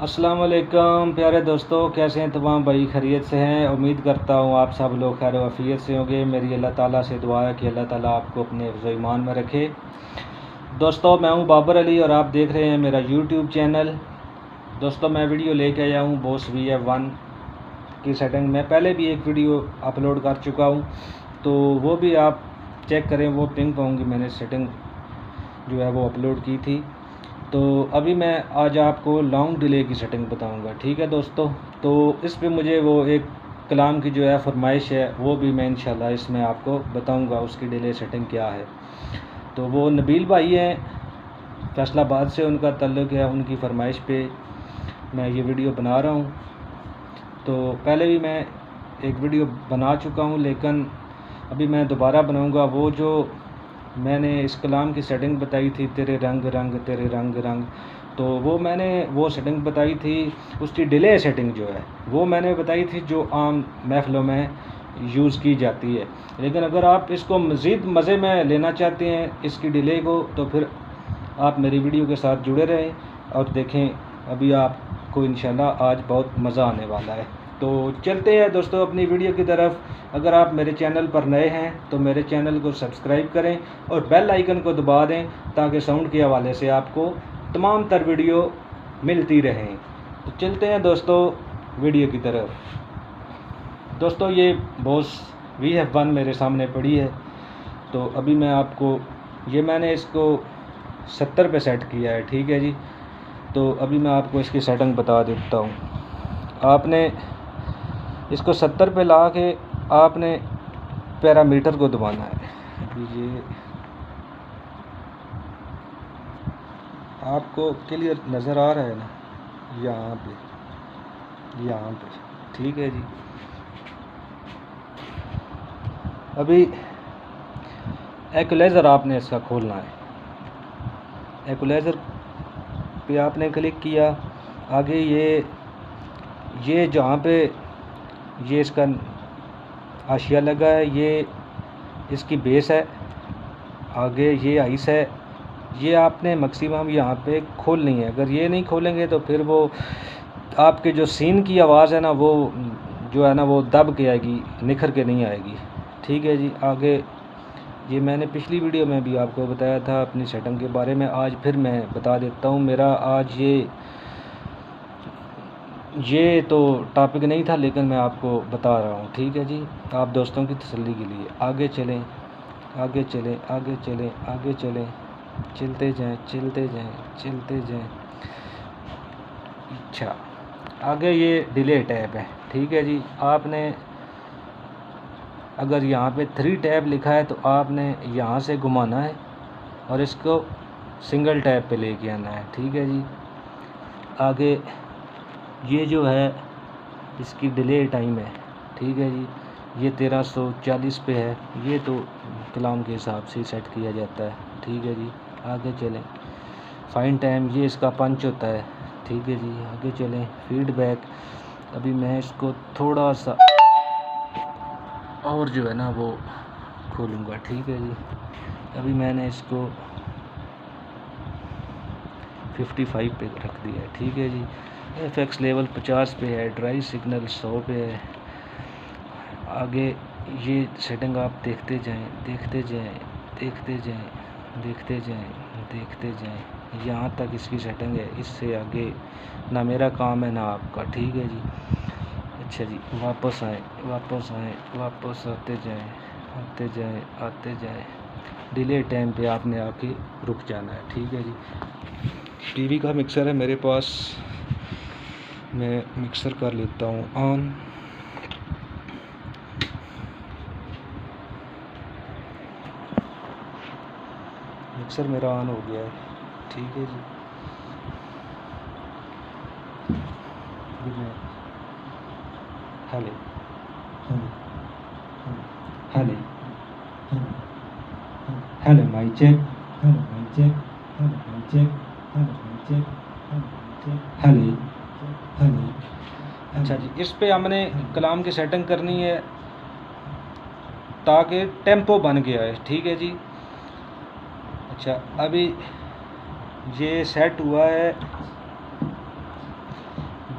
अस्सलाम वालेकुम प्यारे दोस्तों, कैसे हैं तमाम भाई? खैरियत से हैं। उम्मीद करता हूँ आप सब लोग खैर वफ़ियत से होंगे। मेरी अल्लाह ताला से दुआ है कि अल्लाह ताला आपको अपने हिफ्ज़ ईमान में रखे। दोस्तों, मैं हूँ बाबर अली और आप देख रहे हैं मेरा यूट्यूब चैनल। दोस्तों, मैं वीडियो लेके आया हूँ बोस VF1 की सेटिंग में। पहले भी एक वीडियो अपलोड कर चुका हूँ, तो वो भी आप चेक करें। वो पिंग पाऊँगी, मैंने सेटिंग जो है वो अपलोड की थी। तो अभी मैं आज आपको लॉन्ग डिले की सेटिंग बताऊंगा, ठीक है दोस्तों। तो इस पे मुझे वो एक कलाम की जो है फरमाइश है, वो भी मैं इंशाल्लाह इसमें आपको बताऊंगा उसकी डिले सेटिंग क्या है। तो वो नबील भाई हैं फैसलाबाद से, उनका ताल्लुक़ है। उनकी फरमाइश पे मैं ये वीडियो बना रहा हूँ। तो पहले भी मैं एक वीडियो बना चुका हूँ, लेकिन अभी मैं दोबारा बनाऊँगा। वो जो मैंने इस कलाम की सेटिंग बताई थी, तेरे रंग रंग तेरे रंग रंग, तो वो मैंने वो सेटिंग बताई थी। उसकी डिले सेटिंग जो है वो मैंने बताई थी, जो आम महफ़िलों में यूज़ की जाती है। लेकिन अगर आप इसको मज़ीद मज़े में लेना चाहते हैं इसकी डिले को, तो फिर आप मेरी वीडियो के साथ जुड़े रहें और देखें। अभी आपको इंशाल्लाह आज बहुत मज़ा आने वाला है। तो चलते हैं दोस्तों अपनी वीडियो की तरफ। अगर आप मेरे चैनल पर नए हैं तो मेरे चैनल को सब्सक्राइब करें और बेल आइकन को दबा दें, ताकि साउंड के हवाले से आपको तमाम तर वीडियो मिलती रहें। तो चलते हैं दोस्तों वीडियो की तरफ। दोस्तों, ये बोस VF1 मेरे सामने पड़ी है। तो अभी मैं आपको मैंने इसको 70 पे सेट किया है, ठीक है जी। तो अभी मैं आपको इसकी सेटिंग बता देता हूँ। आपने इसको 70 पे ला के आपने पैरामीटर को दबाना है। अभी ये आपको क्लियर नज़र आ रहा है ना, यहाँ पे, ठीक है जी। अभी इक्वलाइज़र आपने इसका खोलना है। इक्वलाइज़र पे आपने क्लिक किया। आगे ये जहाँ पे ये इसका हाशिया लगा है, ये इसकी बेस है। आगे ये आइस है। ये आपने मैक्सिमम यहाँ पे खोलनी है। अगर ये नहीं खोलेंगे तो फिर वो आपके जो सीन की आवाज़ है ना, वो जो है ना वो दब के आएगी, निखर के नहीं आएगी, ठीक है जी। आगे ये मैंने पिछली वीडियो में भी आपको बताया था अपनी सेटिंग के बारे में, आज फिर मैं बता देता हूँ। मेरा आज ये तो टॉपिक नहीं था, लेकिन मैं आपको बता रहा हूँ, ठीक है जी, आप दोस्तों की तसल्ली के लिए। आगे चलें, आगे चलें, आगे चलें, आगे चलें, चलते जाएं, चलते जाएं, चलते जाएं। अच्छा, आगे ये डिले टैब है, ठीक है जी। आपने अगर यहाँ पे 3 टैब लिखा है तो आपने यहाँ से घुमाना है और इसको सिंगल टैब पे लेके आना है, ठीक है जी। आगे ये जो है इसकी डिले टाइम है, ठीक है जी। ये 1340 पे है। ये तो कलाम के हिसाब से सेट किया जाता है, ठीक है जी। आगे चलें। फाइन टाइम ये इसका पंच होता है, ठीक है जी। आगे चलें। फीडबैक, अभी मैं इसको थोड़ा सा और जो है ना वो खोलूँगा, ठीक है जी। अभी मैंने इसको 55 पे रख दिया है, ठीक है जी। FX लेवल 50 पे है। ड्राई सिग्नल 100 पे है। आगे ये सेटिंग आप देखते जाएं, देखते जाएं, देखते जाएं, देखते जाएं, देखते जाएं। यहाँ तक इसकी सेटिंग है। इससे आगे ना मेरा काम है ना आपका, ठीक है जी। अच्छा जी, वापस आए, वापस आए, वापस आते जाएं, आते जाएं, आते जाएं। डिले टाइम पे आपने आके रुक जाना है, ठीक है जी। टीवी का मिक्सर है मेरे पास, मैं मिक्सर कर लेता हूँ ऑन। मिक्सर मेरा ऑन हो गया है, ठीक है जी। Hello hello hello mic check, hello mic check, hello mic check, hello mic check, hello hello. अच्छा जी, इस पे हमने कलाम की सेटिंग करनी है ताकि टेम्पो बन गया है, ठीक है जी। अच्छा, अभी ये सेट हुआ है